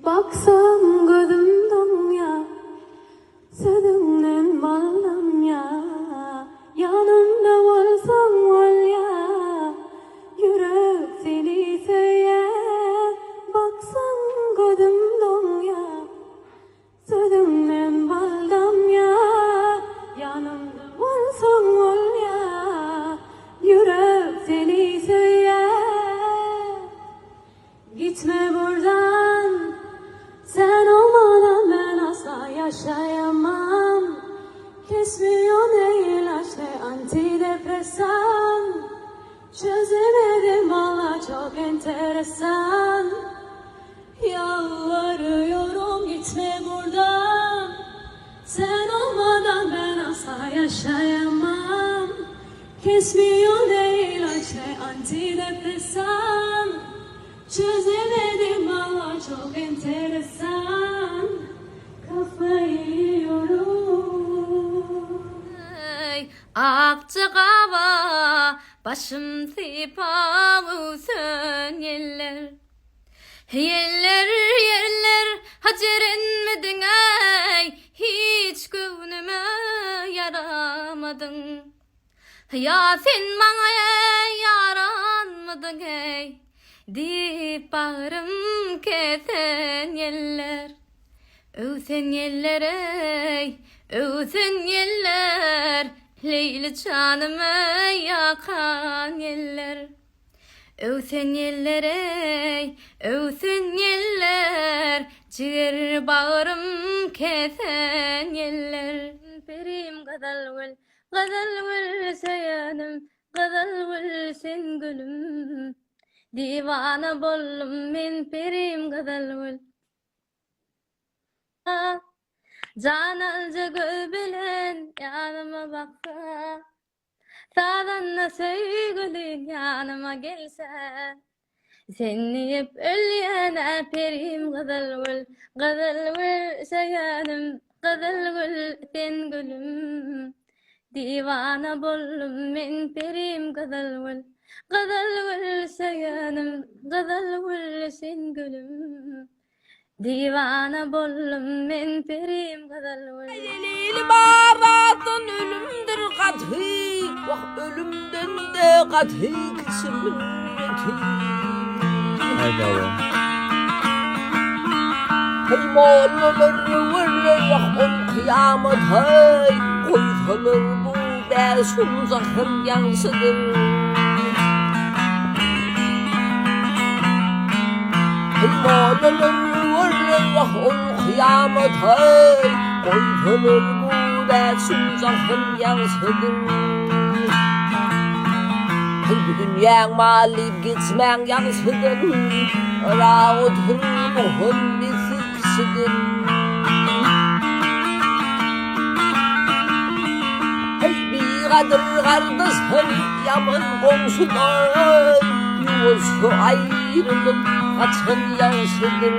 Baksam gözüm donya, sözünden ballam ya. Yanımda olsam ol ya, yürek seni söyler. Baksam gözüm donya, sözünden ballam ya. Yanımda olsam ol ya, yürek seni söyler. Gitme buradan, sen olmadan ben asla yaşayamam. Kesmiyor ne ilaç ne antidepresan. Çözemedim valla çok enteresan. Yalvarıyorum gitme buradan. Sen olmadan ben asla yaşayamam. Kesmiyor ne ilaç ne antidepresan. Çözemedim valla çok enteresan. Kafayı yiyorum. Akçakava başım sipavusun yeller. Yerler hacer etmedin ey, hiç gönlüme yaramadın. Ya sen bana yaranmadın ey, deyip bağrım kesen yeller. Ösen yeller ey, ösen yeller, Leyli canımı yakan yeller. Ösen yeller ey, ösen yeller, ciğer bağrım kesen yeller. Perim gadal gül seyanım, gadal gül sen gülüm. Divana bollum men perim gadal gül. Can alca göbelen yanıma baksa, sağdan da sevgilin yanıma gelse. Seni hep ölüyen perim gadal gül seyanım, gadal gül sen gülüm. Divana bollum men perim gadal gül seyanım, gadal gül sen gülüm. Divana bollum men perim gadal gül. Leyli baratın ölümdür katı, bak ölümden de katı kısmeti. Haydi oğlum. Hey moğollar vırır yak ol kıyamet hey, koysalar bu besun zahır yansıdır. Hey moğollar vırır yak ol kıyamet hey, koysalar bu besun zahır yansıdır. Hey dünyanın malip gitmen yansıdır, Rağıtın muhannisi kısıdır. Hey bir kadır kardeşin yaman komşudan, yuvası ayrılıp kaçan yansıdır.